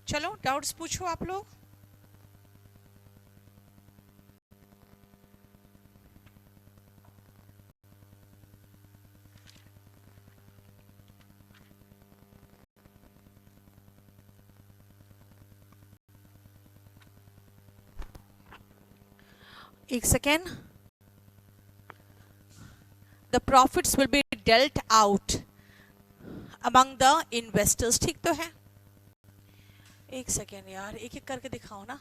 चलो डाउट्स पूछो आप लोग। एक second. The profits will be dealt out among the investors, ठीक तो है? एक सेकेंड यार, एक एक करके दिखाओ ना।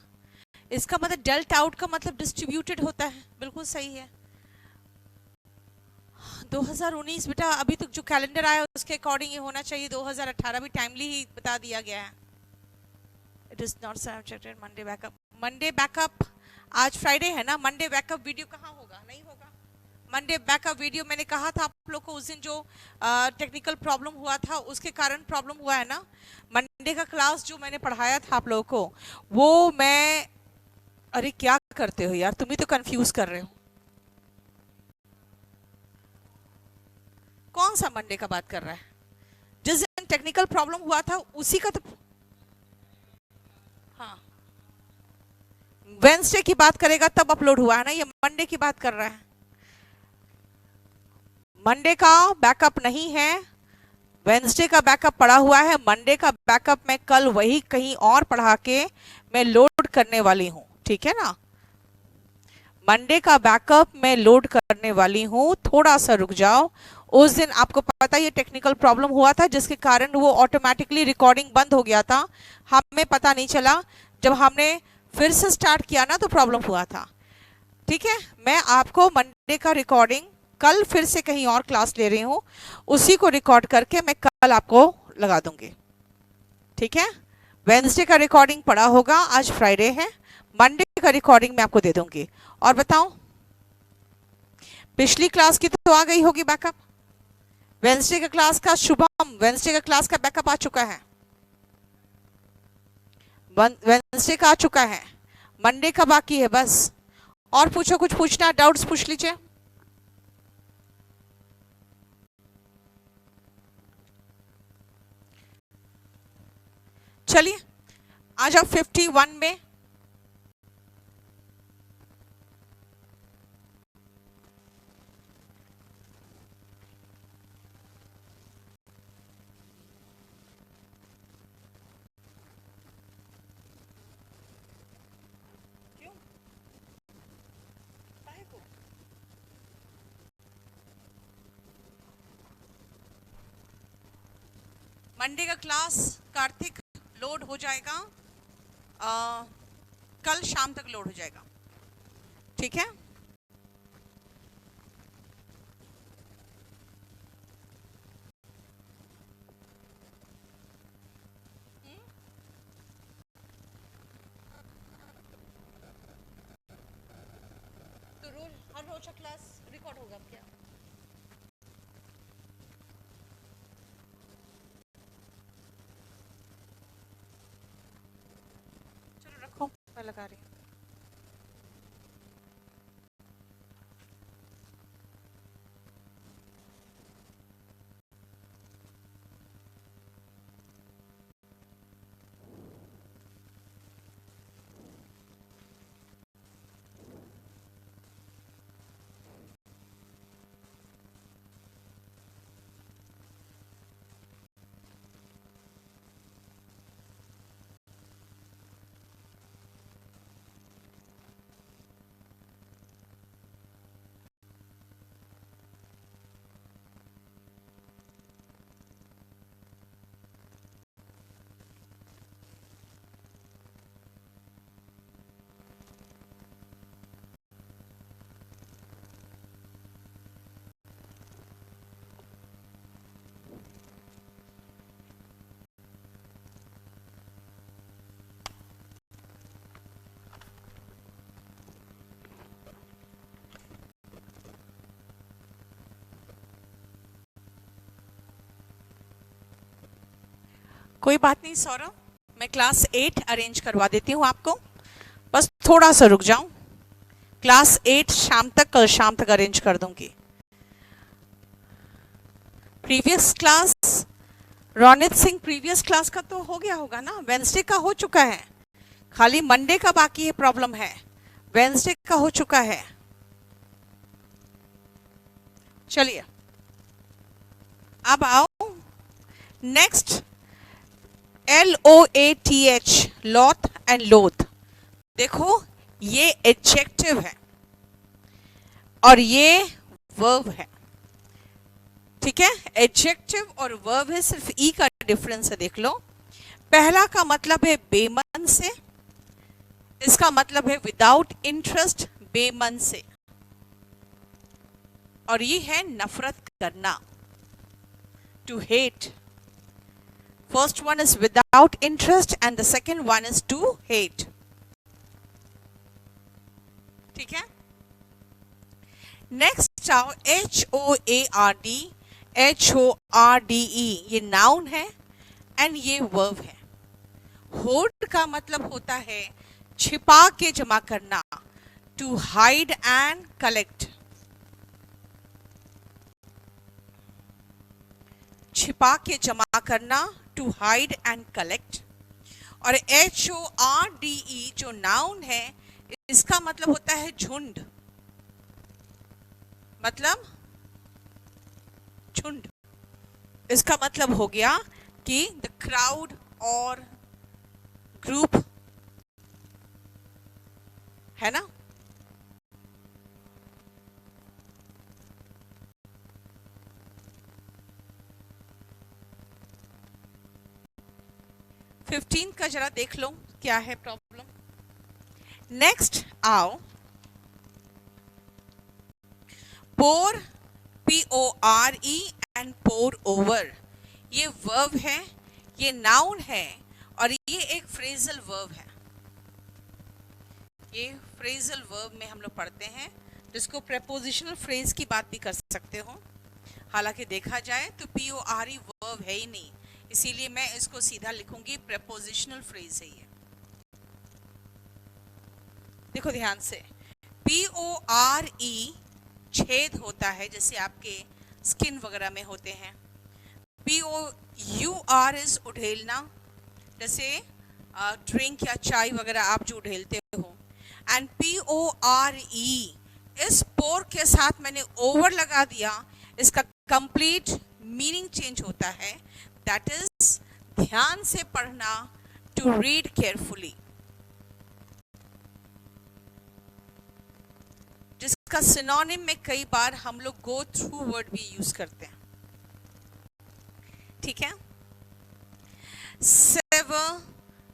इसका मतलब डेल्ट आउट का मतलब डिस्ट्रीब्यूटेड होता है, बिल्कुल सही है। 2019 बेटा अभी तक जो कैलेंडर आया उसके अकॉर्डिंग ये होना चाहिए। 2018 भी टाइमली ही बता दिया गया है। It is not subjected Monday backup. Monday backup आज फ्राइडे है ना, मंडे बैकअप वीडियो कहाँ होगा? नहीं होगा मंडे बैकअप वीडियो। मैंने कहा था आप लोग को उस दिन जो टेक्निकल प्रॉब्लम हुआ था उसके कारण प्रॉब्लम हुआ है ना। मंडे का क्लास जो मैंने पढ़ाया था आप लोगों को वो मैं, अरे क्या करते हो यार, तुम ही तो कंफ्यूज कर रहे हो। कौन सा मंडे का बात कर रहा है? जिस दिन टेक्निकल प्रॉब्लम हुआ था उसी का तो। हाँ, वेंसडे की बात करेगा तब अपलोड हुआ है ना, ये मंडे की बात कर रहा है। मंडे का बैकअप नहीं है, वेंसडे का बैकअप पड़ा हुआ है। मंडे का बैकअप मैं कल वही कहीं और पढ़ा के मैं लोड करने वाली हूँ, ठीक है ना? मंडे का बैकअप मैं लोड करने वाली हूँ, थोड़ा सा रुक जाओ। उस दिन आपको पता है ये टेक्निकल प्रॉब्लम हुआ था जिसके कारण वो ऑटोमेटिकली रिकॉर्डिंग बंद हो गया था, हमें पता नहीं चला। जब हमने फिर से स्टार्ट किया ना तो प्रॉब्लम हुआ था, ठीक है? मैं आपको मंडे का रिकॉर्डिंग कल फिर से कहीं और क्लास ले रही हूँ, उसी को रिकॉर्ड करके मैं कल आपको लगा दूंगी, ठीक है? वेंसडे का रिकॉर्डिंग पड़ा होगा, आज फ्राइडे है, मंडे का रिकॉर्डिंग मैं आपको दे दूंगी। और बताओ, पिछली क्लास की तो आ गई होगी बैकअप। वेंसडे का क्लास का शुभम, वेंसडे का क्लास का बैकअप आ चुका है, वेंसडे का आ चुका है, मंडे का बाकी है बस। और पूछो, कुछ पूछना, डाउट्स पूछ लीजिए। चलिए आ जाओ 51 में। मंडे का क्लास कार्तिक लोड हो जाएगा, कल शाम तक लोड हो जाएगा, ठीक है? तो रोज हर रोज का क्लास रिकॉर्ड होगा क्या? चलो रखो, मैं लगा रही हूँ। कोई बात नहीं सौरभ, मैं क्लास 8 अरेंज करवा देती हूँ आपको, बस थोड़ा सा रुक जाऊं। क्लास 8 शाम तक, कल शाम तक अरेंज कर दूंगी। Previous class Ronit Singh previous class का तो हो गया होगा ना, वेंसडे का हो चुका है, खाली मंडे का बाकी है प्रॉब्लम है, वेंसडे का हो चुका है। चलिए अब आओ नेक्स्ट, LOATH, लॉथ एंड लोथ। देखो ये एडजेक्टिव है और ये वर्ब है, ठीक है। एडजेक्टिव और वर्ब है, सिर्फ ई का डिफरेंस है, देख लो। पहला का मतलब है बेमन से, इसका मतलब है विदाउट इंटरेस्ट, बेमन से, और ये है नफरत करना, to hate. First one is without interest and the second one is to hate, ठीक है। नेक्स्ट आओ HOARD, HORDE, ये नाउन है एंड ये वर्ब है। होड का मतलब होता है छिपा के जमा करना, टू हाइड एंड कलेक्ट, छिपा के जमा करना, टू हाइड एंड कलेक्ट। और HORDE जो नाउन है, इसका मतलब होता है झुंड, मतलब झुंड। इसका मतलब हो गया कि द क्राउड और ग्रुप, है ना। फिफ्टीन का जरा देख लो क्या है प्रॉब्लम। नेक्स्ट आओ पोर, PORE एंड पोर ओवर, ये वर्ब है, ये नाउन है और ये एक फ्रेजल वर्ब है। ये फ्रेजल वर्ब में हम लोग पढ़ते हैं, जिसको प्रेपोजिशनल फ्रेज की बात भी कर सकते हो। हालांकि देखा जाए तो PORE वर्ब है ही नहीं, इसीलिए मैं इसको सीधा लिखूंगी प्रेपोजिशनल फ्रेज है ये। देखो ध्यान से, PORE छेद होता है, जैसे आपके स्किन वगैरह में होते हैं। POUR इज उड़ेलना, जैसे ड्रिंक या चाय वगैरह आप जो उड़ेलते हो। एंड PORE, इस पोर के साथ मैंने ओवर लगा दिया, इसका कंप्लीट मीनिंग चेंज होता है, दैट इज ध्यान से पढ़ना, टू रीड केयरफुली, जिसका सिनोनिम में कई बार हम लोग गो थ्रू वर्ड भी यूज करते हैं, ठीक है। सेवर,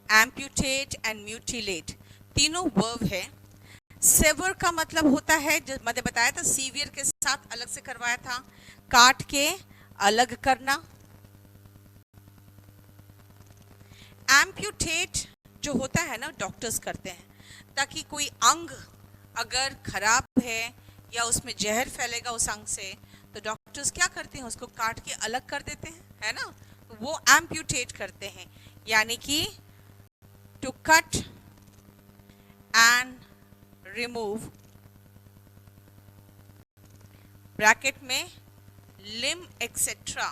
एम्प्यूटेट एंड म्यूटिलेट, तीनों वर्ब है। सेवर का मतलब होता है, जो मैंने बताया था सीवियर के साथ अलग से करवाया था, काट के अलग करना। एम्प्यूटेट जो होता है ना, डॉक्टर्स करते हैं, ताकि कोई अंग अगर खराब है या उसमें जहर फैलेगा उस अंग से, तो डॉक्टर्स क्या करते हैं, उसको काट के अलग कर देते हैं, है ना। तो वो एम्प्यूटेट करते हैं, यानी कि to cut and remove, bracket में लिम एक्सेट्रा,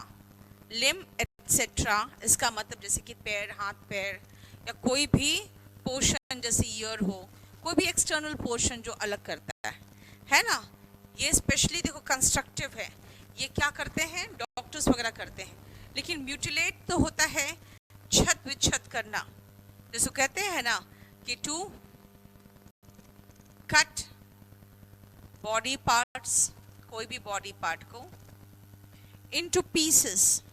लिम एक्सेट्रा, इसका मतलब जैसे कि पैर, हाथ पैर, या कोई भी पोर्शन जैसे ईयर हो, कोई भी एक्सटर्नल पोर्शन जो अलग करता है ना। ये स्पेशली देखो कंस्ट्रक्टिव है, ये क्या करते हैं, डॉक्टर्स वगैरह करते हैं। लेकिन म्यूटिलेट तो होता है छत विच्छत करना, जैसे कहते हैं ना कि टू कट बॉडी पार्ट्स, कोई भी बॉडी पार्ट को इनटू पीसेस,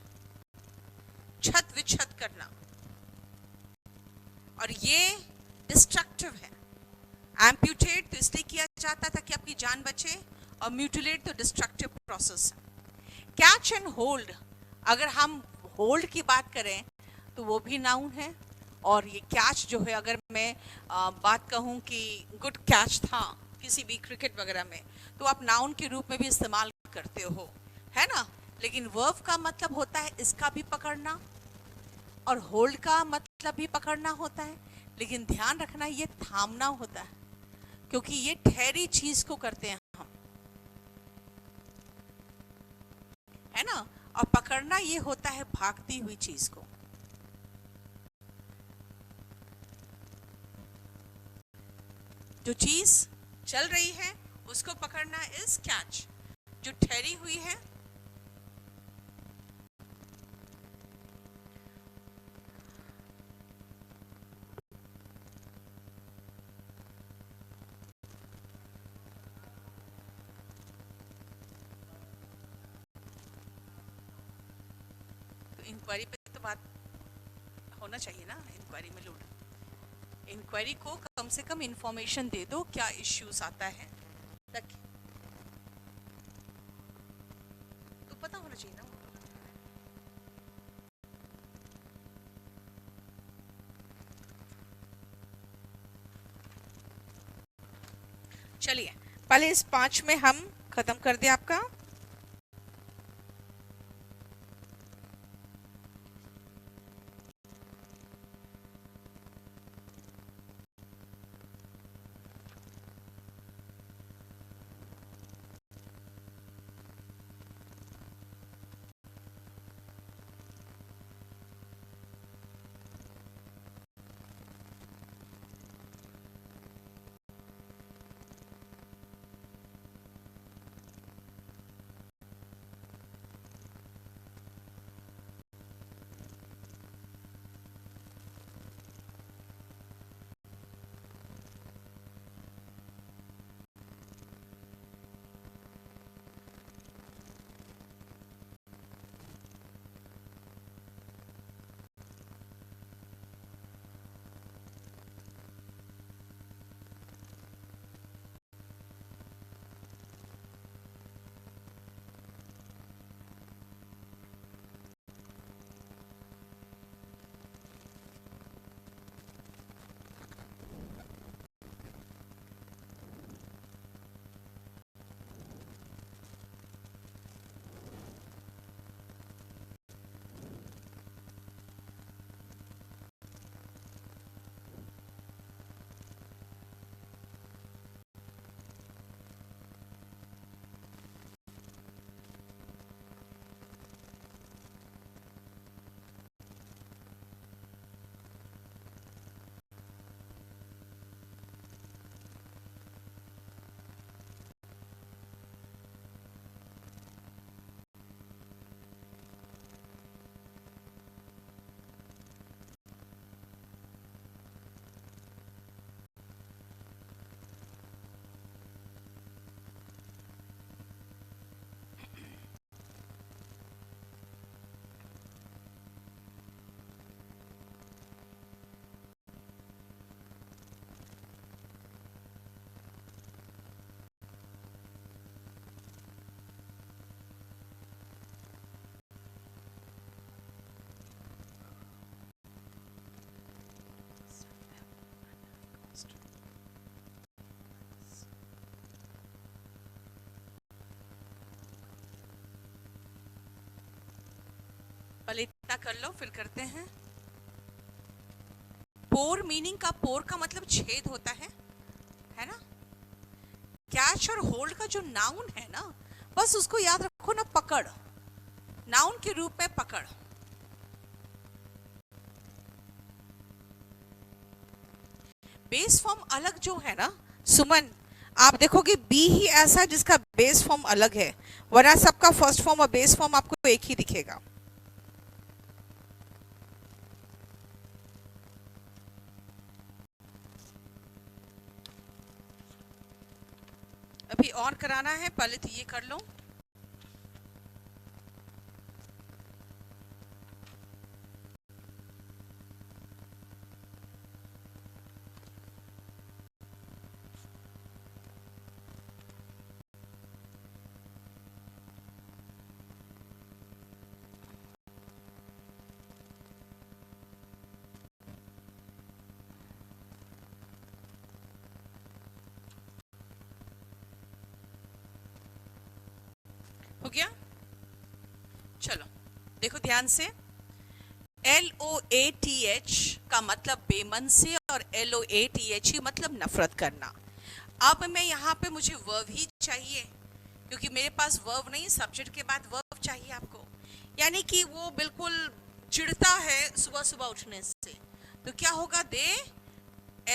छत विच्छत करना, और ये डिस्ट्रक्टिव है। एम्प्यूटेट तो इसलिए किया जाता था कि आपकी जान बचे, और म्यूटिलेट तो डिस्ट्रक्टिव प्रोसेस है। कैच एंड होल्ड, अगर हम होल्ड की बात करें तो वो भी नाउन है, और ये कैच जो है, अगर मैं बात कहूँ कि गुड कैच था किसी भी क्रिकेट वगैरह में, तो आप नाउन के रूप में भी इस्तेमाल करते हो, है ना। लेकिन वर्ब का मतलब होता है इसका भी पकड़ना, और होल्ड का मतलब भी पकड़ना होता है, लेकिन ध्यान रखना ये थामना होता है, क्योंकि ये ठहरी चीज को करते हैं हम, है ना। और पकड़ना ये होता है भागती हुई चीज को। जो चीज चल रही है उसको पकड़ना इज कैच। जो ठहरी हुई है इंक्वायरी पे तो बात होना चाहिए ना। इंक्वायरी में लोड, इंक्वायरी को कम से कम इंफॉर्मेशन दे दो क्या इश्यूज आता है, ताकि तो पता होना चाहिए ना। चलिए पहले इस 5 में हम खत्म कर दिया आपका। पहले इतना कर लो फिर करते हैं। पोर मीनिंग का, पोर का मतलब छेद होता है ना। कैच और होल्ड का जो नाउन है ना, बस उसको याद रखो ना, पकड़, नाउन के रूप में पकड़। बेस फॉर्म अलग जो है ना सुमन, आप देखोगे बी ही ऐसा है जिसका बेस फॉर्म अलग है, वरना सबका फर्स्ट फॉर्म और बेस फॉर्म आपको एक ही दिखेगा। अभी और कराना है, पहले तो ये कर लो। हो गया? चलो देखो ध्यान से, LOATH का मतलब बेमन से और LOATHE मतलब नफरत करना। अब मैं यहाँ पे मुझे वर्ब ही चाहिए, क्योंकि मेरे पास वर्ब नहीं, सब्जेक्ट के बाद वर्ब चाहिए आपको। यानी कि वो बिल्कुल चिढ़ता है सुबह सुबह उठने से, तो क्या होगा? दे,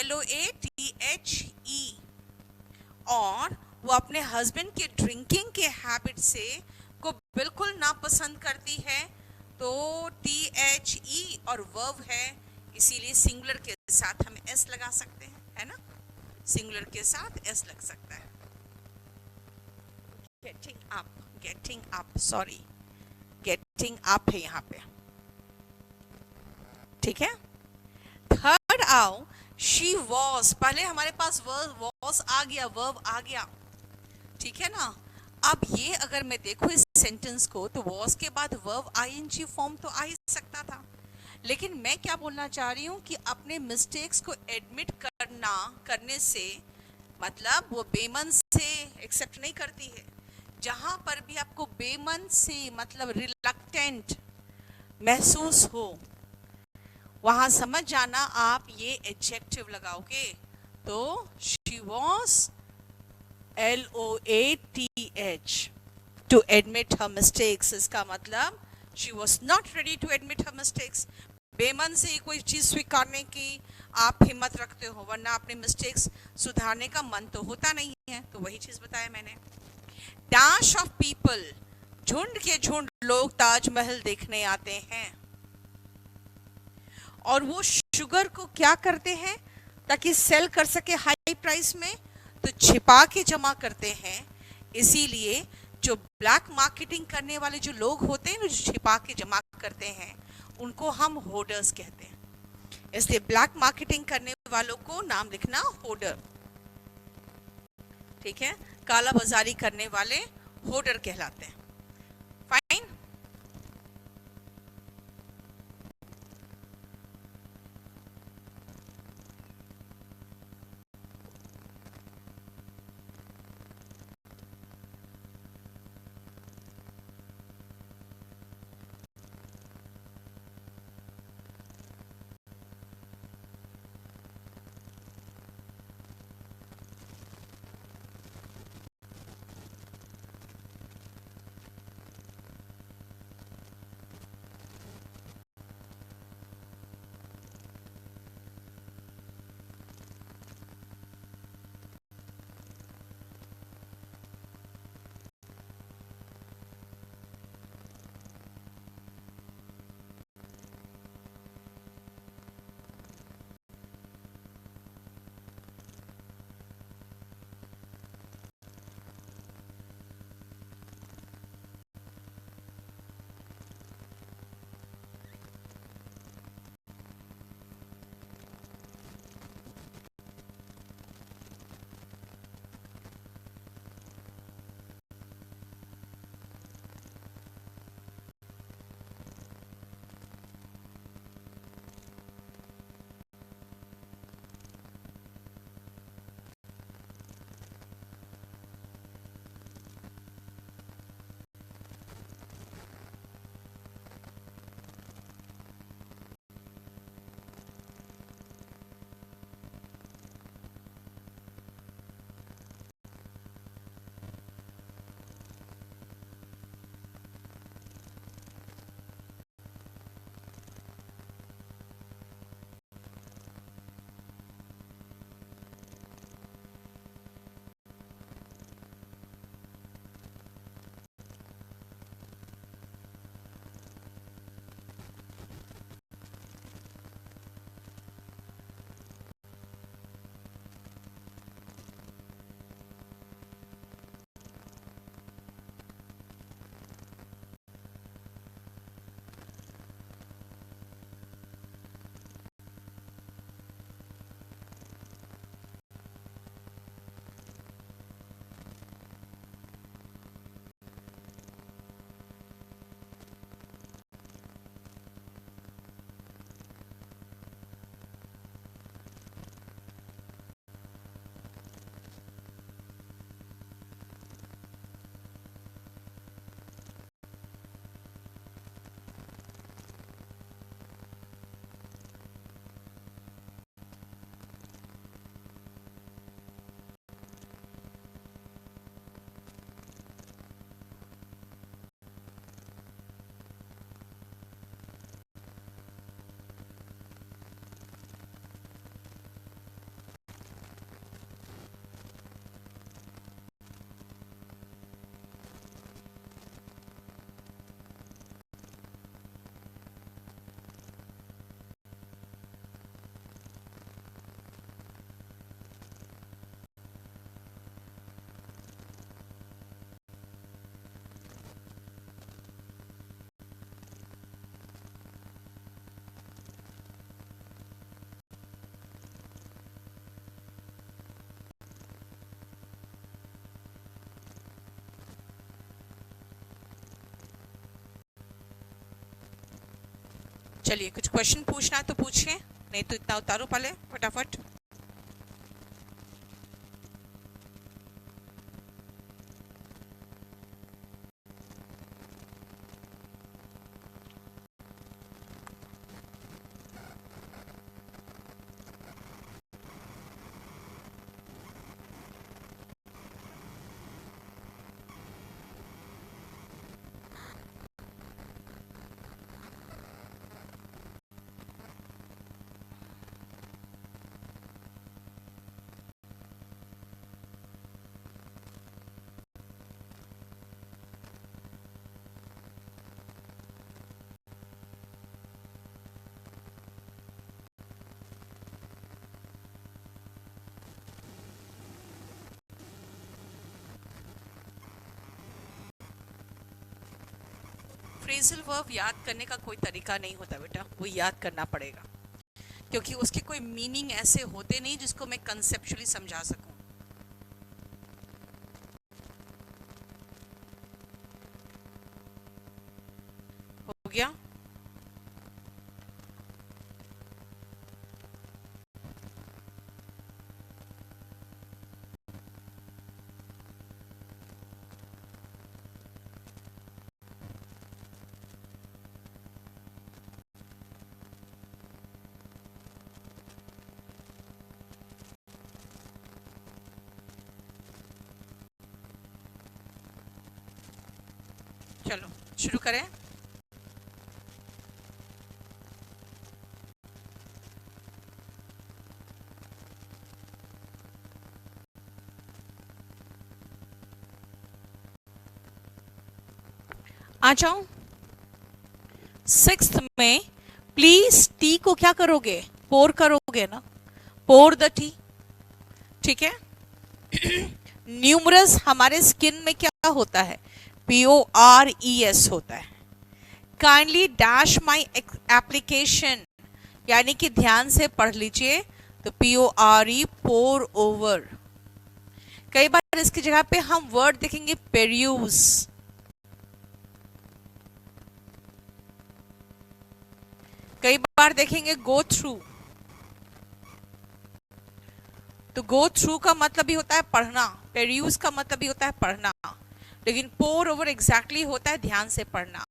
LOATHE। और वो अपने हस्बैंड के ड्रिंकिंग के हैबिट से को बिल्कुल नापसंद करती है, तो THE और वर्ब है, इसीलिए सिंगुलर के साथ हम S लगा सकते हैं, है ना? सिंगुलर के साथ S लग सकता है। Getting up, sorry, getting up है यहाँ पे, ठीक है। थर्ड आओ, शी वॉज, पहले हमारे पास वॉज आ गया, वर्ब आ गया, ठीक है ना। अब ये अगर मैं देखूं इस सेंटेंस को, तो वॉज के बाद वर्ब ING फॉर्म तो आ ही सकता था, लेकिन मैं क्या बोलना चाह रही हूँ कि अपने मिस्टेक्स को एडमिट करने से मतलब वो बेमन से एक्सेप्ट नहीं करती है। जहां पर भी आपको बेमन से मतलब रिलक्टेंट महसूस हो, वहां समझ जाना आप ये एडजेक्टिव लगाओगे, तो she was LOATH to admit her mistakes, इसका मतलब she was not ready to admit her mistakes. बेमन से कोई चीज स्वीकारने की आप हिम्मत रखते हो, वरना अपने मिस्टेक्स सुधारने का मन तो होता नहीं है। तो वही चीज बताया मैंने। डैश ऑफ पीपल, झुंड के झुंड लोग ताजमहल देखने आते हैं, और वो शुगर को क्या करते हैं ताकि सेल कर सके हाई प्राइस में, तो छिपा के जमा करते हैं। इसीलिए जो ब्लैक मार्केटिंग करने वाले जो लोग होते हैं, जो छिपा के जमा करते हैं, उनको हम होर्डर्स कहते हैं। इसलिए ब्लैक मार्केटिंग करने वालों को नाम लिखना होर्डर, ठीक है। काला बाजारी करने वाले होर्डर कहलाते हैं। फाइन। चलिए कुछ क्वेश्चन पूछना है तो पूछिए, नहीं तो इतना उतारो पहले फटाफट। फ्रेजल वर्ब याद करने का कोई तरीका नहीं होता बेटा, वो याद करना पड़ेगा, क्योंकि उसके कोई मीनिंग ऐसे होते नहीं जिसको मैं कंसेप्चुअली समझा सकूं। हो गया? चलो शुरू करें। आ जाओ। सिक्स्थ में प्लीज टी को क्या करोगे? पोर करोगे ना, पोर द टी। ठीक है। न्यूमरस हमारे स्किन में क्या होता है? PORES होता है। काइंडली डैश माई एप्लीकेशन, यानी कि ध्यान से पढ़ लीजिए, तो PORE पोर ओवर। कई बार इसकी जगह पे हम वर्ड देखेंगे पेर्यूज, कई बार देखेंगे गो थ्रू। तो गो थ्रू का मतलब भी होता है पढ़ना, पेर्यूज का मतलब भी होता है पढ़ना, लेकिन पोर ओवर एग्जैक्टली होता है ध्यान से पढ़ना।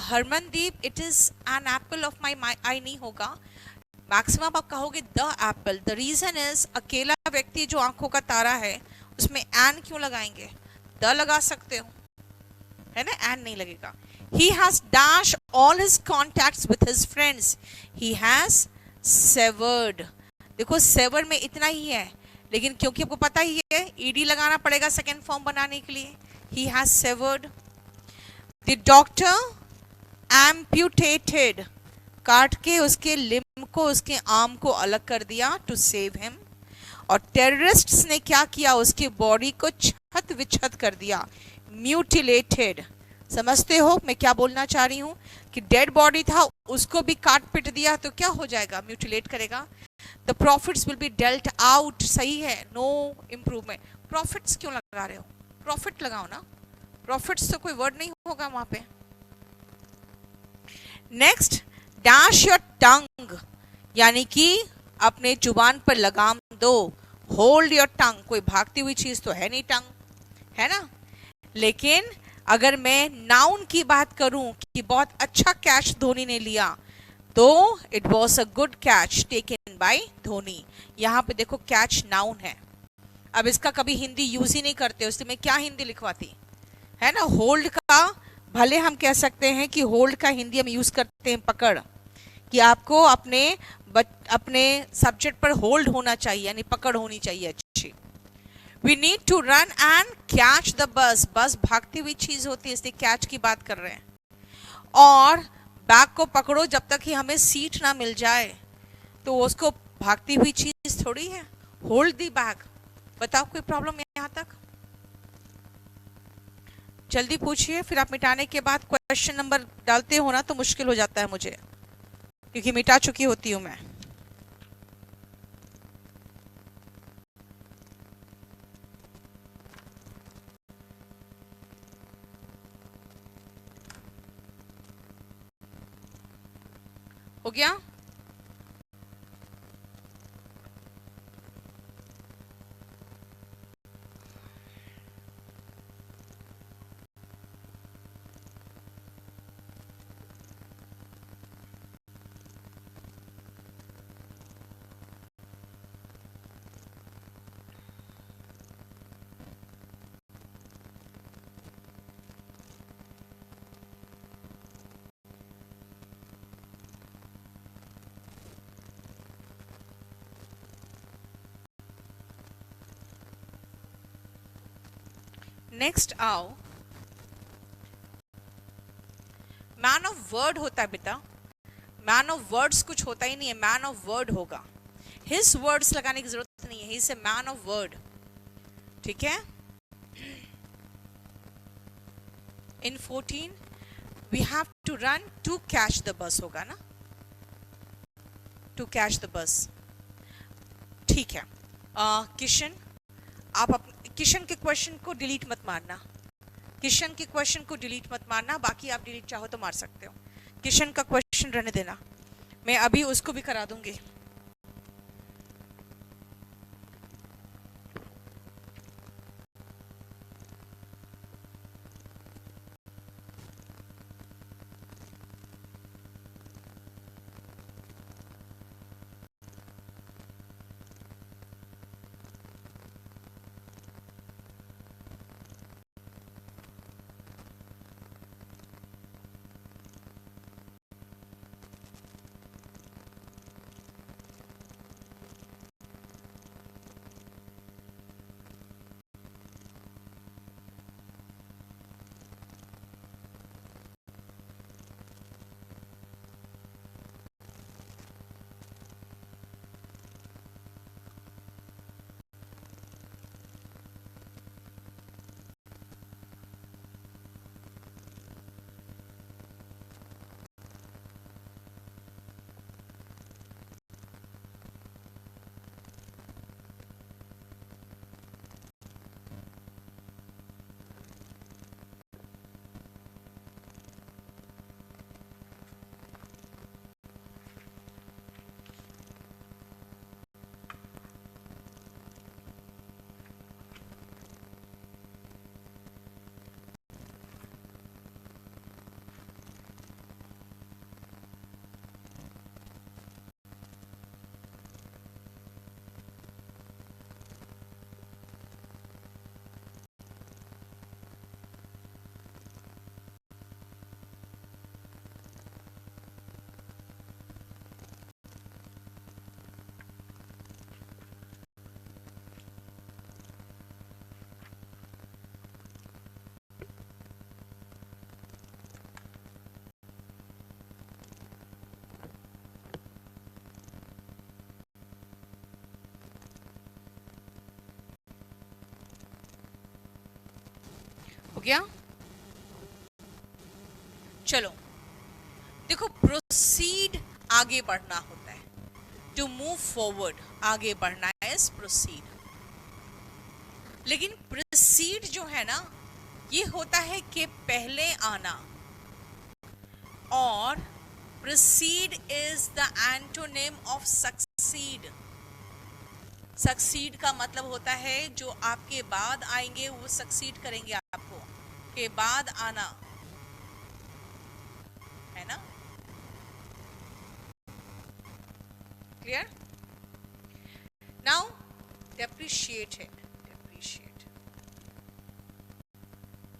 Harmandeep, it is an apple of my eye नहीं होगा, मैक्सिमम आप कहोगे the apple. The reason is अकेला व्यक्ति जो आंखों का तारा है उसमें एन क्यों लगाएंगे? द लगा सकते हो, है ना, एन नहीं लगेगा। He has dashed all his contacts with his friends. He has severed. देखो सेवर में इतना ही है, लेकिन क्योंकि आपको पता ही है ईडी लगाना पड़ेगा सेकेंड फॉर्म बनाने के लिए। He has severed. The doctor amputated, काट के उसके लिम्ब को, उसके आर्म को अलग कर दिया to save him. और टेररिस्ट्स ने क्या किया? उसकी बॉडी को छत विछत कर दिया, म्यूटिलेटेड। समझते हो मैं क्या बोलना चाह रही हूँ? कि डेड बॉडी था उसको भी काट पिट दिया तो क्या हो जाएगा? म्यूटिलेट करेगा। The profits will be dealt out, सही है, नो इम्प्रूवमेंट। प्रॉफिट्स क्यों लगा रहे हो? प्रॉफिट लगाओ ना, प्रॉफिट्स तो कोई वर्ड नहीं होगा वहां पे। नेक्स्ट, डैश योर टंग, यानी कि अपने जुबान पर लगाम दो। होल्ड योर टंग, कोई भागती हुई चीज तो है नहीं टंग, है ना। लेकिन अगर मैं नाउन की बात करूं कि बहुत अच्छा कैच धोनी ने लिया, तो it was a good catch taken by Dhoni. यहां पे देखो कैच नाउन है। अब इसका कभी हिंदी यूज ही नहीं करते, उससे मैं क्या हिंदी लिखवाती, है ना। होल्ड का भले हम कह सकते हैं कि होल्ड का हिंदी हम यूज करते हैं पकड़, कि आपको अपने सब्जेक्ट पर होल्ड होना चाहिए, यानी पकड़ होनी चाहिए अच्छी। We need to run and catch the bus. बस भागती हुई चीज होती है, इसलिए कैच की बात कर रहे हैं। और बैग को पकड़ो जब तक कि हमें सीट ना मिल जाए, तो उसको भागती हुई चीज थोड़ी है। Hold the bag. बताओ कोई प्रॉब्लम है यहाँ तक? जल्दी पूछिए, फिर आप मिटाने के बाद क्वेश्चन नंबर डालते हो ना तो मुश्किल हो जाता है मुझे, क्योंकि मिटा चुकी होती हूँ मैं। गया? नेक्स्ट आओ, मैन ऑफ वर्ड होता है बेटा, मैन ऑफ वर्ड्स कुछ होता ही नहीं है, मैन ऑफ वर्ड होगा। हिज वर्ड्स लगाने की जरूरत नहीं है, he is a man of word. ठीक है? In 14 we have to run to catch the bus होगा ना, टू कैच द बस। ठीक है किशन, आप किशन के क्वेश्चन को डिलीट मत मारना, किशन के क्वेश्चन को डिलीट मत मारना, बाकी आप डिलीट चाहो तो मार सकते हो। किशन का क्वेश्चन रहने देना, मैं अभी उसको भी करा दूंगी। हो गया? चलो देखो, प्रोसीड आगे बढ़ना होता है, टू मूव फॉरवर्ड आगे बढ़ना इज प्रोसीड। लेकिन प्रोसीड जो है ना, ये होता है कि पहले आना, और proceed is the antonym of succeed. Succeed का मतलब होता है जो आपके बाद आएंगे वो सक्सीड करेंगे, आपको के बाद आना है ना। क्लियर? नाउ डेप्रिशिएट है, डेप्रिशिएट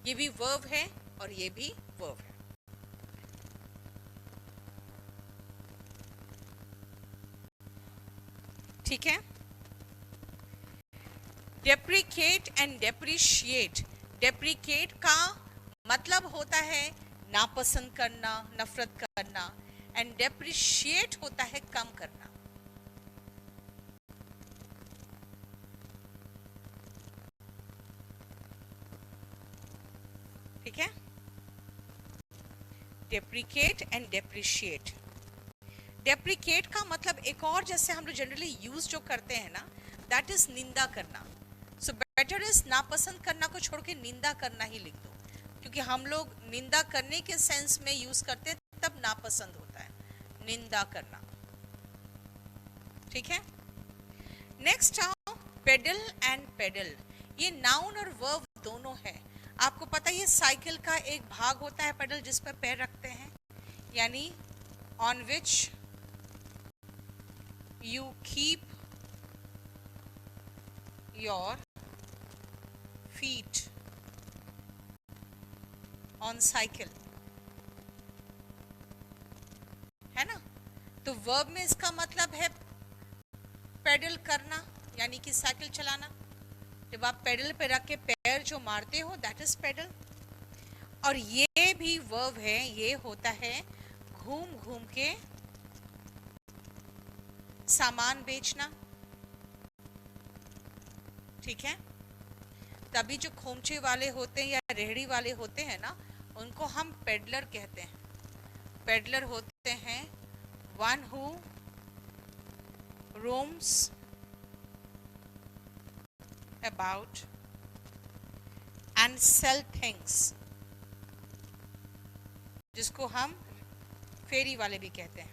ये भी वर्ब है और ये भी वर्ब है। ठीक है? डेप्रिकेट एंड डेप्रिशिएट, डेप्रिकेट का मतलब होता है नापसंद करना, नफरत करना, एंड डेप्रिशिएट होता है कम करना। ठीक है? Deprecate and depreciate. डेप्रिकेट का मतलब एक और, जैसे हम लोग जनरली यूज जो करते हैं ना, दैट इज निंदा करना। सो बेटर इज नापसंद करना को छोड़ के निंदा करना ही लिख दो, क्योंकि हम लोग निंदा करने के सेंस में यूज करते हैं, तब नापसंद होता है। निंदा करना। ठीक है, नेक्स्ट आओ पेडल एंड पेडल। ये नाउन और वर्ब दोनों है। आपको पता है ये साइकिल का एक भाग होता है पेडल, जिस पर पैर रखते हैं, यानी on which you keep your feet on cycle, है ना। तो वर्ब में इसका मतलब है पेडल करना, यानी कि साइकिल चलाना। जब आप पेडल पे रख के पैर जो मारते हो, दैट इज पेडल। और ये भी वर्ब है, ये होता है घूम घूम के सामान बेचना। ठीक है, तभी जो खोमचे वाले होते हैं या रेहड़ी वाले होते हैं ना, उनको हम पेडलर कहते हैं। पेडलर होते हैं one who roams about and sell things, जिसको हम फेरी वाले भी कहते हैं।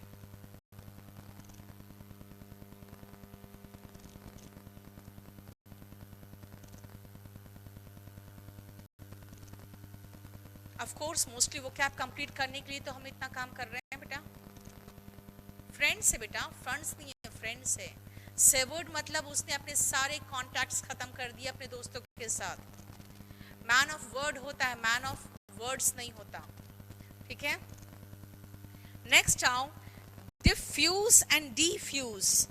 ऑफ कोर्स मोस्टली वो कैब कंप्लीट करने के लिए तो हम इतना काम कर रहे हैं बेटा। फ्रेंड्स है बेटा, फ्रेंड्स नहीं है, फ्रेंड्स है। सेवर्ड मतलब उसने अपने सारे कॉन्टैक्ट्स खत्म कर दिए अपने दोस्तों के साथ। मैन ऑफ वर्ड होता है, मैन ऑफ वर्ड्स नहीं होता। ठीक है, नेक्स्ट आओ डिफ्यूज एंड डिफ्यूज।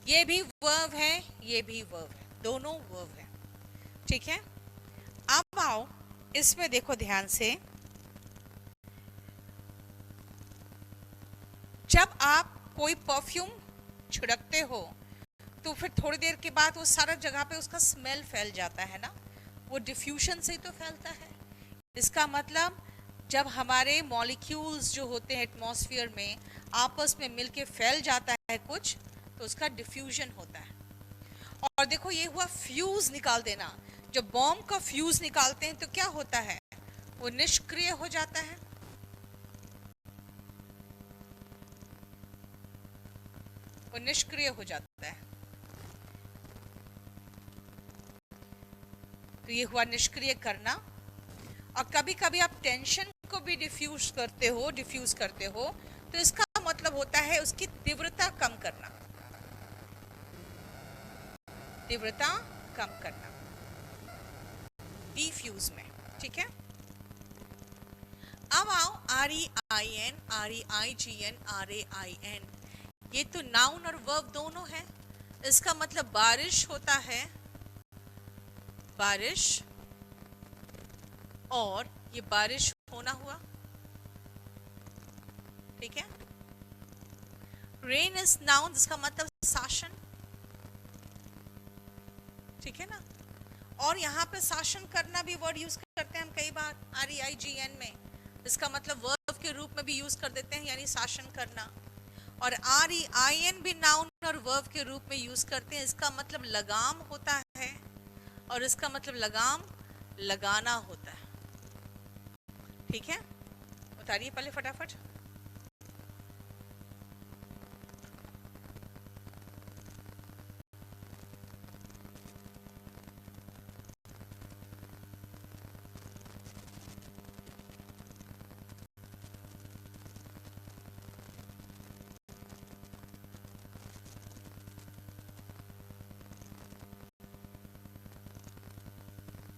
ये भी वर्ब है, ये भी वर्ब है, दोनों वर्ब है। ठीक है, अब आओ इसमें देखो ध्यान से। जब आप कोई परफ्यूम छिड़कते हो तो फिर थोड़ी देर के बाद वो सारा जगह पे उसका स्मेल फैल जाता है ना, वो डिफ्यूजन से ही तो फैलता है। इसका मतलब जब हमारे मॉलिक्यूल्स जो होते हैं एटमॉस्फेयर में आपस में मिलके फैल जाता है कुछ, तो उसका डिफ्यूजन होता है। और देखो ये हुआ फ्यूज निकाल देना। जब बॉम्ब का फ्यूज निकालते हैं तो क्या होता है, वो निष्क्रिय हो जाता है। वो निष्क्रिय हो जाता है। तो ये हुआ निष्क्रिय करना। और कभी कभी आप टेंशन को भी डिफ्यूज करते हो तो इसका मतलब होता है उसकी तीव्रता कम करना, तीव्रता कम करना डिफ्यूज में। ठीक है, अब आओ REIN, REIGN, RAIN। ये तो नाउन और वर्ब दोनों है। इसका मतलब बारिश होता है, बारिश, और ये बारिश होना हुआ। ठीक है, रेन इज नाउन, जिसका मतलब शासन। ठीक है ना। और यहाँ पे शासन करना भी वर्ड यूज करते हैं हम कई बार REIGN में। इसका मतलब वर्ब के रूप में भी यूज कर देते हैं, यानी शासन करना। और REIN भी नाउन और वर्ब के रूप में यूज करते हैं। इसका मतलब लगाम होता है, और इसका मतलब लगाम लगाना होता है। ठीक है, उतारिए पहले फटाफट।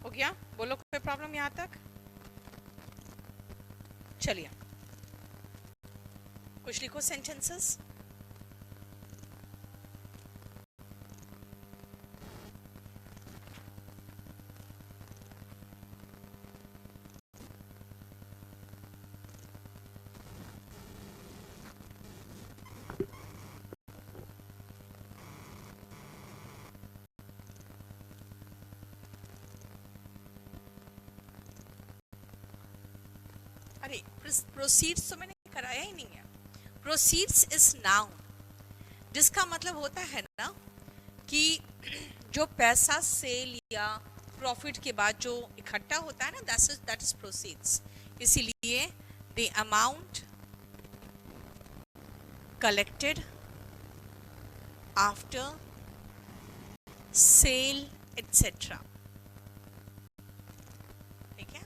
हो गया, बोलो कोई प्रॉब्लम यहाँ तक? चलिए कुछ लिखो सेंटेंसेस। अरे प्रोसीड्स तो मैंने कराया ही नहीं है। प्रोसीड्स इज नाउन, जिसका मतलब होता है ना कि जो पैसा सेल या प्रॉफिट के बाद जो इकट्ठा होता है ना, दैट इज प्रोसीड्स। इसीलिए the amount collected after sale, etc. ठीक है।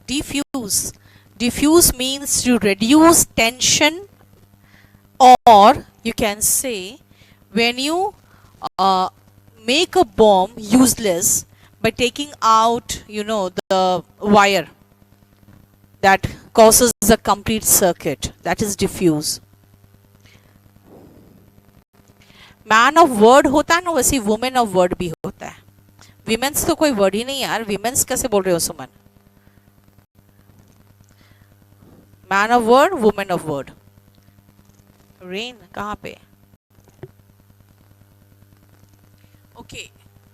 Diffuse. Diffuse means to reduce tension, or you can say when you uh, make a bomb useless by taking out, the wire that causes a complete circuit. That is diffuse. Man of word होता है ना, वैसे women of word भी होता है। Women's तो कोई word ही नहीं यार, विमेंस कैसे बोल रहे हो Suman? Man of word, women of word. Rain कहाँ पे? Okay,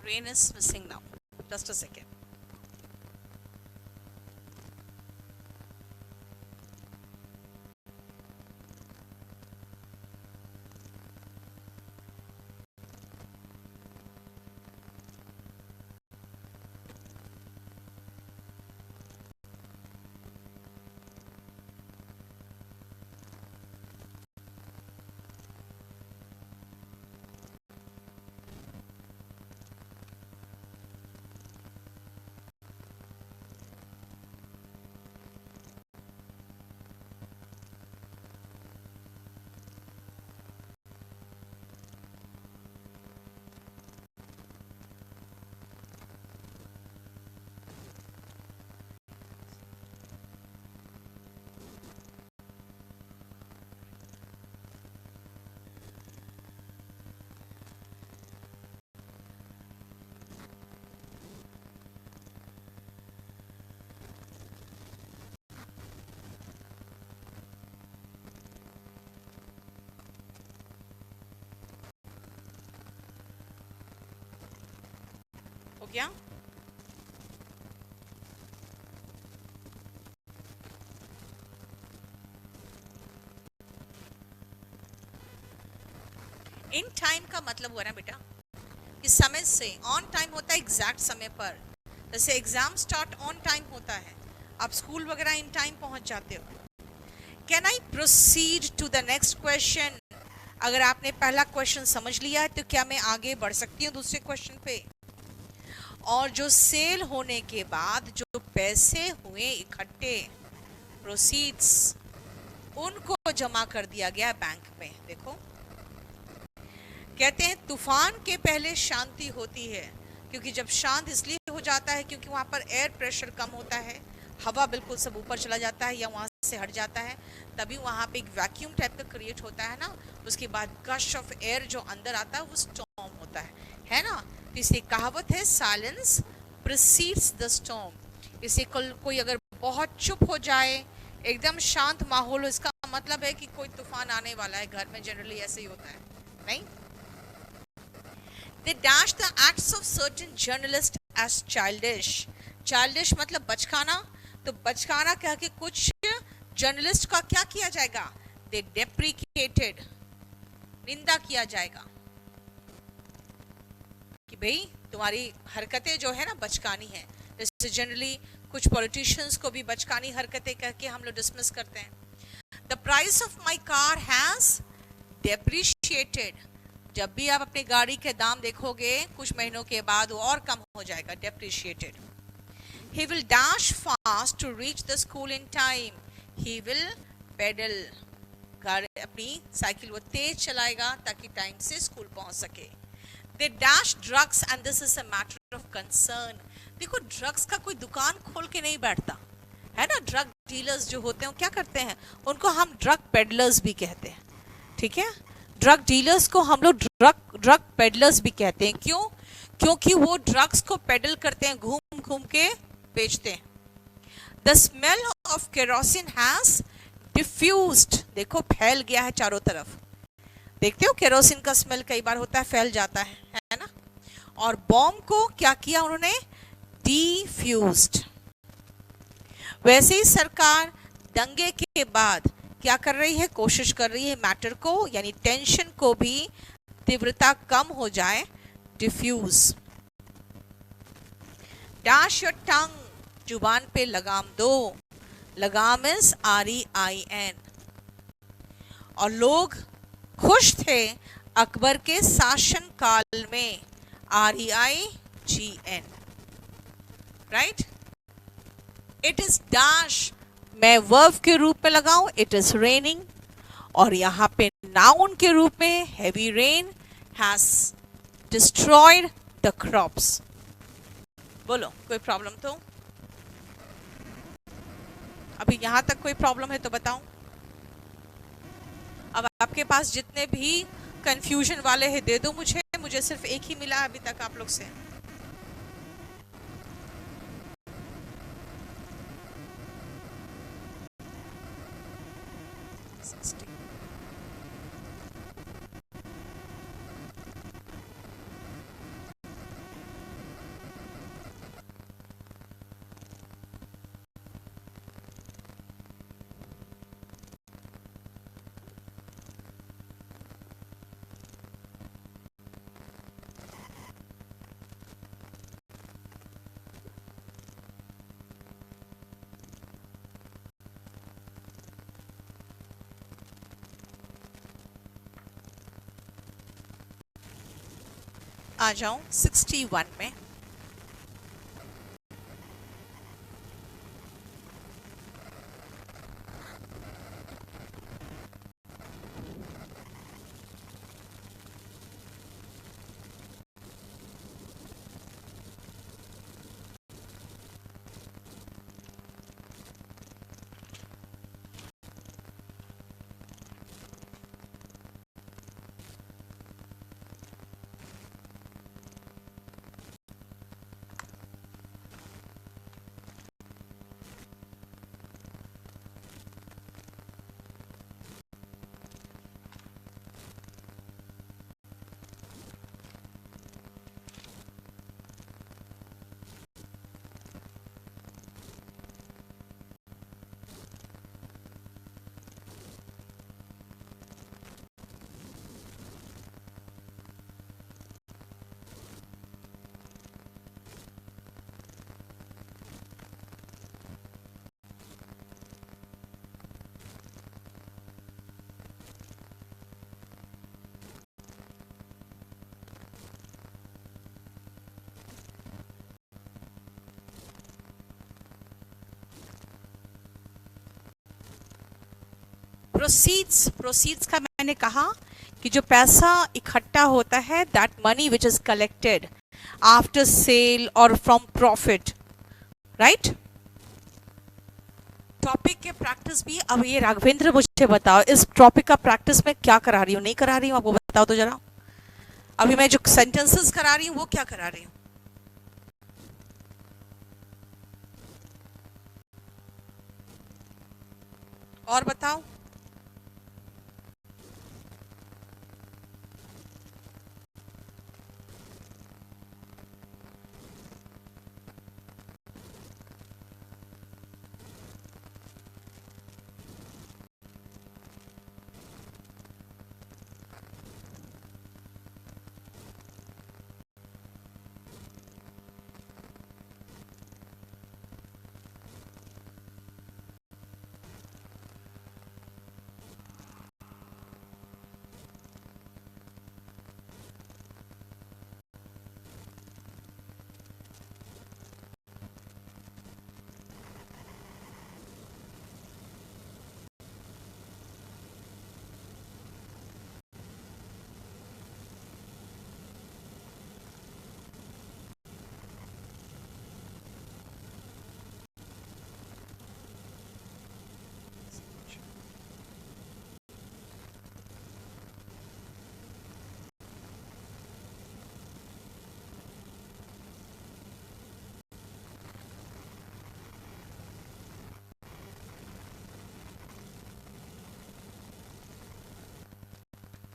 rain is missing now, just a second. गया? इन टाइम का मतलब हुआ ना बेटा कि समय से, ऑन टाइम होता है एग्जैक्ट समय पर। जैसे एग्जाम स्टार्ट ऑन टाइम होता है, आप स्कूल वगैरह इन टाइम पहुंच जाते हो। Can I proceed to the next question? अगर आपने पहला क्वेश्चन समझ लिया है तो क्या मैं आगे बढ़ सकती हूँ दूसरे क्वेश्चन पे? और जो सेल होने के बाद जो पैसे हुए इकट्ठे, प्रोसीड्स, उनको जमा कर दिया गया बैंक में। देखो, कहते हैं तूफान के पहले शांति होती है, क्योंकि जब शांत इसलिए हो जाता है क्योंकि वहाँ पर एयर प्रेशर कम होता है, हवा बिल्कुल सब ऊपर चला जाता है या वहाँ से हट जाता है, तभी वहाँ पे एक वैक्यूम टाइप का क्रिएट होता है ना। उसके बाद गश ऑफ एयर जो अंदर आता है वो स्टॉर्म होता है ना। तो इसे कहावत है, साइलेंस प्रीसीड्स द स्टॉर्म। इसे कोई अगर बहुत चुप हो जाए, एकदम शांत माहौल हो, इसका मतलब है कि कोई तूफान आने वाला है। घर में जनरली ऐसे ही होता है, नहीं? They dash the acts of certain journalists as childish. Childish मतलब बचकाना। तो बचकाना कह के कुछ जर्नलिस्ट का क्या किया जाएगा? They deprecated, निंदा किया जाएगा कि भाई तुम्हारी हरकतें जो है ना बचकानी है। जैसे जनरली कुछ पॉलिटिशियंस को भी बचकानी हरकतें कह के हम लोग डिसमिस करते हैं। The price of my car has depreciated. जब भी आप अपनी गाड़ी के दाम देखोगे कुछ महीनों के बाद वो और कम हो जाएगा, depreciated. He will dash fast to reach the school in time. He will pedal. गाड़ी अपनी साइकिल वो तेज चलाएगा ताकि टाइम से स्कूल पहुंच सके। They dash drugs and this is a matter of concern. देखो, ड्रग्स का कोई दुकान खोल के नहीं बैठता है ना। ड्रग डीलर्स जो होते हैं क्या करते हैं, उनको हम ड्रग पेडलर्स भी कहते हैं, ठीक है। ड्रग डीलर्स को हम लोग ड्रग पेडलर्स भी कहते हैं। क्यों? क्योंकि वो ड्रग्स को पेडल करते हैं, घूम घूम के बेचते हैं। The smell of kerosene has diffused, देखो फैल गया है चारों तरफ। देखते हो केरोसिन का स्मेल कई बार होता है, फैल जाता है ना। और बॉम्ब को क्या किया उन्होंने? डिफ्यूज्ड। वैसे ही सरकार दंगे के बाद क्या कर रही है? कोशिश कर रही है मैटर को, यानी टेंशन को भी तीव्रता कम हो जाए, डिफ्यूज। डैश योर टंग, जुबान पे लगाम दो। लगाम इज REIN। और लोग खुश थे अकबर के शासन काल में, REIGN, right. It is dash, मैं वर्ब के रूप में लगाऊं, इट इज रेनिंग, और यहां पे नाउन के रूप में heavy rain has destroyed the crops. बोलो, कोई प्रॉब्लम? तो अभी यहां तक कोई प्रॉब्लम है तो बताओ। अब आपके पास जितने भी कंफ्यूजन वाले हैं दे दो मुझे सिर्फ एक ही मिला अभी तक आप लोग से। आ जाऊं 61 में। प्रोसीड्स का मैंने कहा कि जो पैसा इकट्ठा होता है, that money which is collected after sale और फ्रॉम प्रॉफिट, राइट। टॉपिक के प्रैक्टिस भी, अब ये राघवेंद्र मुझे बताओ, इस टॉपिक का प्रैक्टिस में क्या करा रही हूँ, नहीं करा रही हूँ, आपको बताओ तो जरा। अभी मैं जो सेंटेंसेस करा रही हूँ वो क्या करा रही हूँ? और बताओ।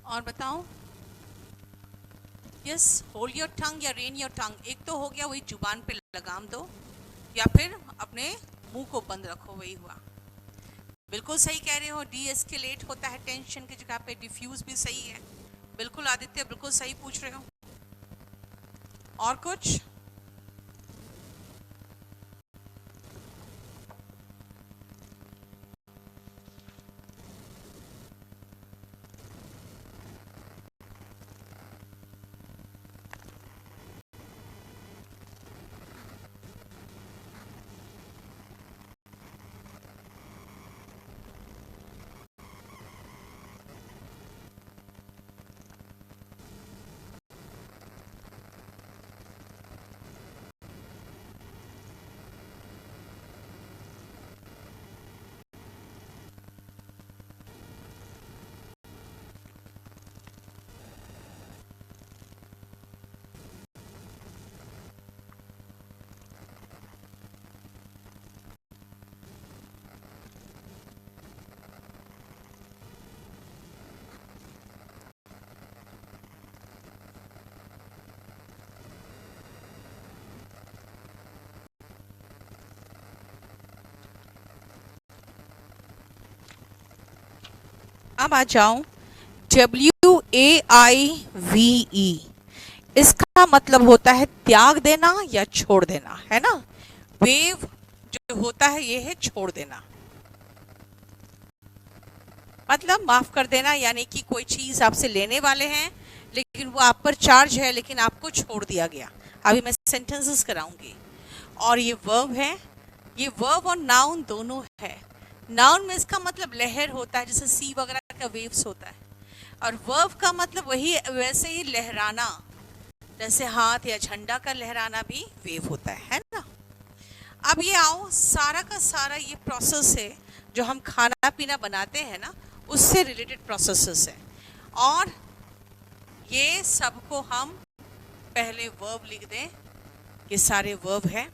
और बताओ। यस, होल्ड योर टंग या रेन योर टंग, एक तो हो गया वही जुबान पे लगाम दो, या फिर अपने मुंह को बंद रखो, वही हुआ। बिल्कुल सही कह रहे हो, डी एस्केलेट होता है टेंशन की जगह पे, डिफ्यूज भी सही है। बिल्कुल आदित्य, बिल्कुल सही पूछ रहे हो। और कुछ? अब आ जाओ, WAIVE, इसका मतलब होता है त्याग देना या छोड़ देना, है ना। वेव जो होता है ये है छोड़ देना, मतलब माफ कर देना, यानी कि कोई चीज आपसे लेने वाले हैं लेकिन वो आप पर चार्ज है, लेकिन आपको छोड़ दिया गया। अभी मैं सेंटेंसेस कराऊंगी, और ये वर्ब है, ये वर्ब और नाउन दोनों है। नाउन में इसका मतलब लहर होता है, जैसे सी वगैरह का वेव्स होता है, और वर्ब का मतलब वही वैसे ही लहराना, जैसे हाथ या झंडा का लहराना भी वेव होता है ना। अब ये आओ, सारा का सारा ये प्रोसेस है जो हम खाना पीना बनाते हैं ना, उससे रिलेटेड प्रोसेसेस है, और ये सबको हम पहले वर्ब लिख दें, ये सारे वर्ब है।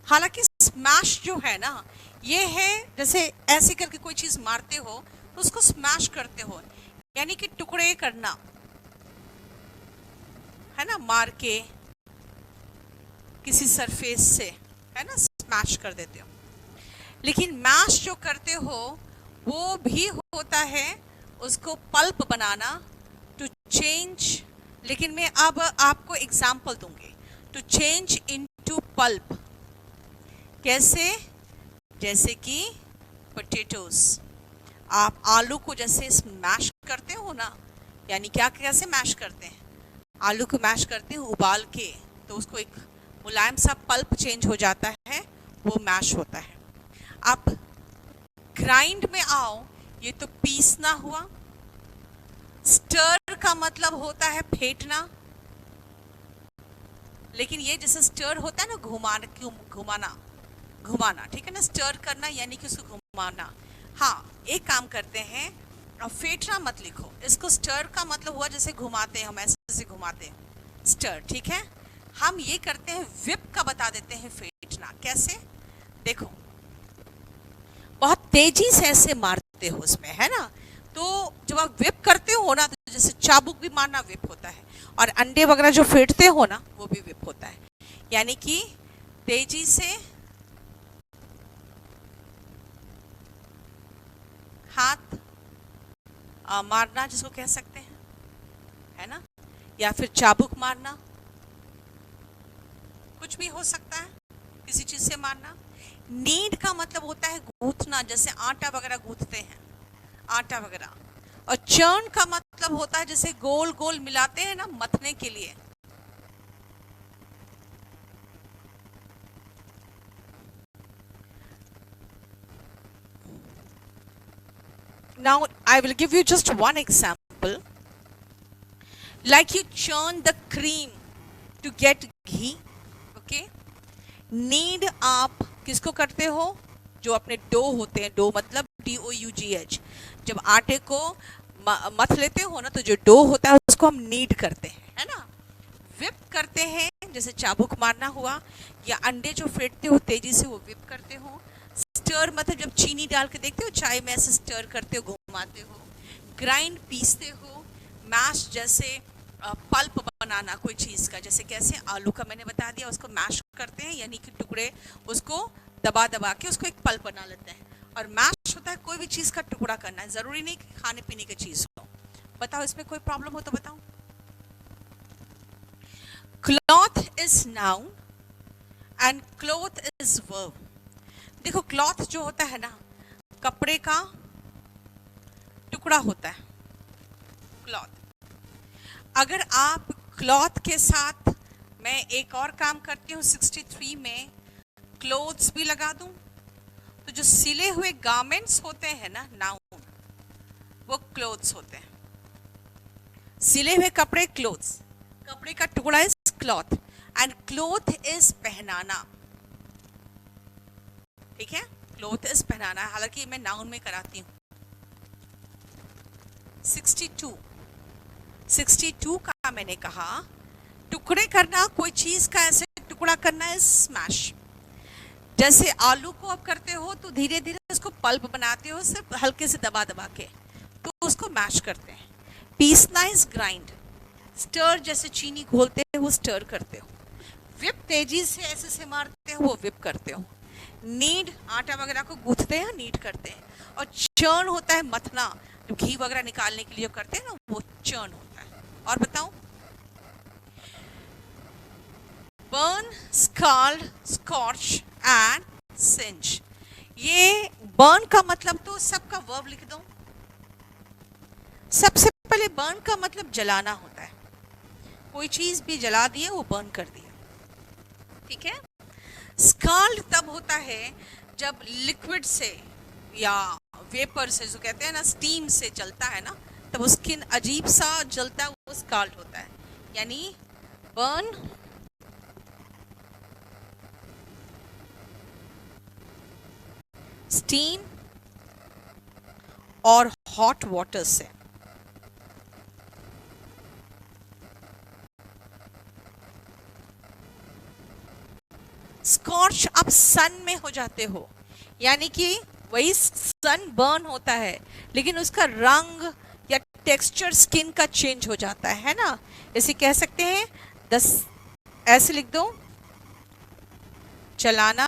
हालांकि स्मैश जो है ना, ये है जैसे ऐसे करके कोई चीज मारते हो तो उसको स्मैश करते हो, यानी कि टुकड़े करना, है ना, मार के किसी सरफेस से, है ना, स्मैश कर देते हो। लेकिन मैश जो करते हो वो भी होता है उसको पल्प बनाना, टू चेंज। लेकिन मैं अब आपको एग्जाम्पल दूंगी, टू चेंज इनटू पल्प। कैसे? जैसे कि पोटैटोस, आप आलू को जैसे मैश करते हो ना, यानी क्या कैसे मैश करते हैं, आलू को मैश करते हैं उबाल के, तो उसको एक मुलायम सा पल्प चेंज हो जाता है, वो मैश होता है। आप ग्राइंड में आओ, ये तो पीसना हुआ। स्टर का मतलब होता है फेंटना, लेकिन ये जैसे स्टर होता है ना, घुमाना, क्यों घुमाना, घुमाना, ठीक है ना, स्टर करना यानी कि उसको घुमाना। हाँ, एक काम करते हैं, अब फेंटना मत लिखो, इसको स्टर का मतलब हुआ जैसे घुमाते हैं, हम ऐसे घुमाते हैं, स्टर, ठीक है। हम ये करते हैं, विप का बता देते हैं फेंटना। कैसे? देखो, बहुत तेजी से ऐसे मारते हो उसमें, है ना, तो जब आप विप करते हो ना, तो जैसे चाबुक भी मारना विप होता है, और अंडे वगैरह जो फेंटते हो ना, वो भी विप होता है। यानी कि तेजी से हाथ मारना जिसको कह सकते हैं, है ना, या फिर चाबुक मारना, कुछ भी हो सकता है, किसी चीज से मारना। नीड का मतलब होता है गूंथना, जैसे आटा वगैरह गूंथते हैं, आटा वगैरह। और चर्न का मतलब होता है जैसे गोल गोल मिलाते हैं ना, मथने के लिए। Now I will give you just one example. Like you churn the cream to get ghee, okay? Knead आप किसको करते हो? जो अपने डो होते हैं, डो मतलब DOUGH, जब आटे को मथ लेते हो ना, तो जो डो होता है उसको हम नीड करते हैं, है ना। विप करते हैं, जैसे चाबुक मारना हुआ, या अंडे जो फेंटते हो तेजी से, वो विप करते हो। स्टर मतलब जब चीनी डाल के देखते हो चाय में, ऐसे स्टर करते हो, घुमाते हो। ग्राइंड पीसते हो। मैश जैसे पल्प बनाना कोई चीज़ का, जैसे कैसे आलू का मैंने बता दिया, उसको मैश करते हैं, यानी कि टुकड़े उसको दबा दबा के उसको एक पल्प बना लेते हैं। और मैश होता है कोई भी चीज़ का टुकड़ा करना है, ज़रूरी नहीं कि खाने पीने की चीज़ हो। बताओ, इसमें कोई प्रॉब्लम हो तो बताओ। Cloth is noun and cloth is verb. देखो, क्लॉथ जो होता है ना, कपड़े का टुकड़ा होता है, क्लॉथ। अगर आप क्लॉथ के साथ मैं एक और काम करती हूँ 63 में, क्लोथ्स भी लगा दूं, तो जो सिले हुए गारमेंट्स होते हैं ना, नाउन, वो क्लोथ्स होते हैं। सिले हुए कपड़े क्लोथ्स, कपड़े का टुकड़ा is cloth, and cloth is पहनाना, ठीक है, क्लोथ इज पहनाना। हालांकि मैं नाउन में कराती हूँ। 62 का मैंने कहा, टुकड़े करना, कोई चीज का ऐसे टुकड़ा करना है, स्मैश। जैसे आलू को आप करते हो तो धीरे धीरे उसको पल्प बनाते हो, सिर्फ हल्के से दबा दबा के, तो उसको मैश करते हैं। पीसना इज ग्राइंड। स्टर जैसे चीनी घोलते हो, वो स्टर करते हो। विप तेजी से ऐसे से मारते हो, वो विप करते हो। नीड आटा वगैरह को गूंथते हैं, नीड करते हैं। और चर्न होता है मथना, जो घी वगैरह निकालने के लिए जो करते हैं ना, वो चर्न होता है। और बताओ, बर्न, स्काल्ड, स्कॉच एंड सिंच। ये बर्न का मतलब तो सबका वर्ब लिख दो। सबसे पहले बर्न का मतलब जलाना होता है, कोई चीज भी जला दिए, वो बर्न कर दिया, ठीक है। स्काल्ड तब होता है जब लिक्विड से या वेपर से, जो कहते हैं ना, स्टीम से जलता है ना, तब वो स्किन अजीब सा जलता है, वो स्काल्ड होता है। यानी बर्न, स्टीम और हॉट वाटर से। स्कॉच आप सन में हो जाते हो, यानी कि वही सन बर्न होता है, लेकिन उसका रंग या टेक्सचर स्किन का चेंज हो जाता है ना। इसे कह सकते हैं ऐसे लिख दो, चलाना,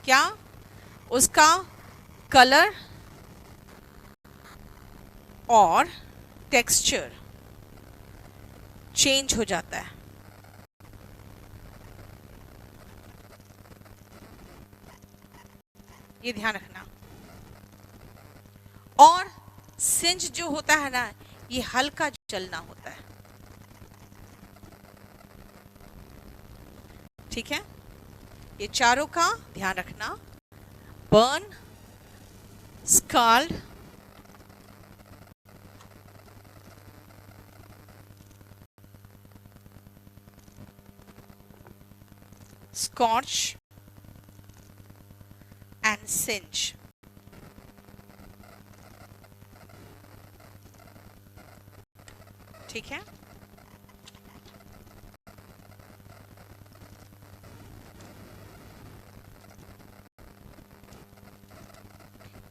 क्या उसका कलर और टेक्सचर चेंज हो जाता है। ये ध्यान रखना। और सिंज जो होता है ना, ये हल्का जलना होता है, ठीक है। ये चारों का ध्यान रखना, burn, scald, scorch and singe. ठीक है,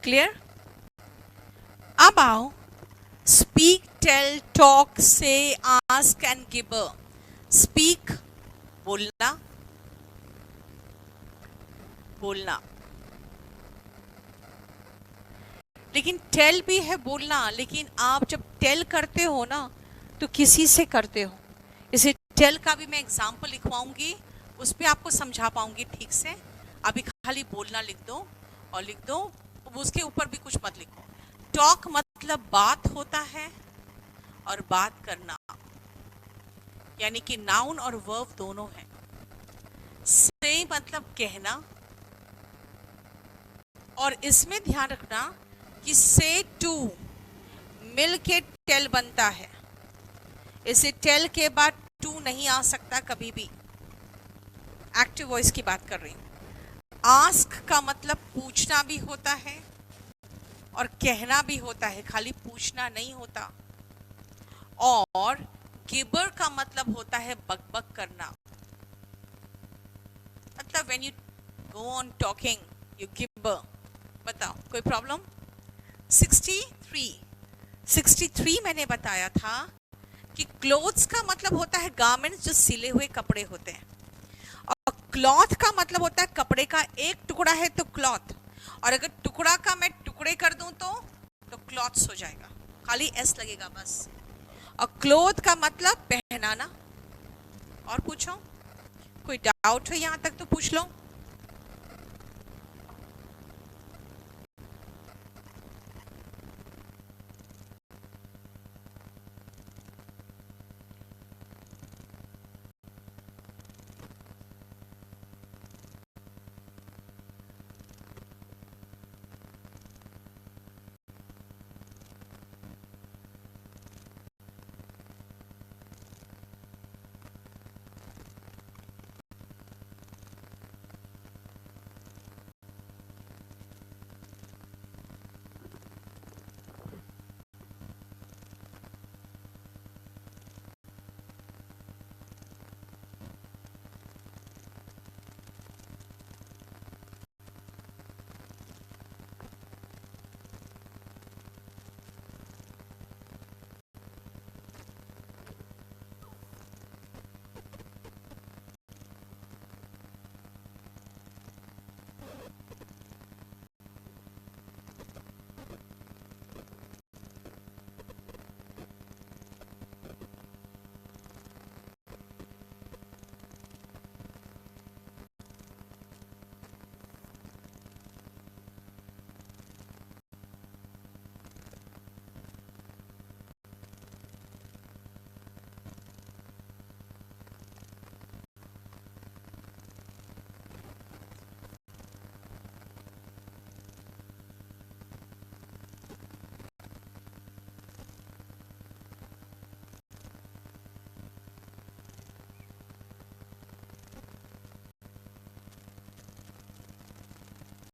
क्लियर? अब आओ स्पीक, टेल, टॉक, से, आस्क एंड गिबर। स्पीक बोलना, बोलना, लेकिन टेल भी है बोलना, लेकिन आप जब टेल करते हो ना तो किसी से करते हो। इसे टेल का भी मैं एग्जांपल लिखवाऊंगी, उस पर आपको समझा पाऊंगी ठीक से। अभी खाली बोलना लिख दो और लिख दो, उसके ऊपर भी कुछ मत लिखो। टॉक मतलब बात होता है और बात करना, यानी कि नाउन और वर्ब दोनों है। से मतलब कहना, और इसमें ध्यान रखना कि से टू मिल के टेल बनता है। इसे टेल के बाद टू नहीं आ सकता कभी भी। एक्टिव वॉइस की बात कर रही हूं। आस्क का मतलब पूछना भी होता है और कहना भी होता है, खाली पूछना नहीं होता। और गिबर का मतलब होता है बकबक करना, मतलब when you go on talking you gibber. बताओ कोई प्रॉब्लम? 63 मैंने बताया था कि क्लोथ्स का मतलब होता है गारमेंट्स, जो सिले हुए कपड़े होते हैं। और क्लॉथ का मतलब होता है कपड़े का एक टुकड़ा है तो क्लॉथ, और अगर टुकड़ा का मैं टुकड़े कर दूं तो क्लॉथ्स हो जाएगा, खाली एस लगेगा बस। और क्लोथ का मतलब पहनाना। और पूछो, कोई डाउट है यहाँ तक तो पूछ लो।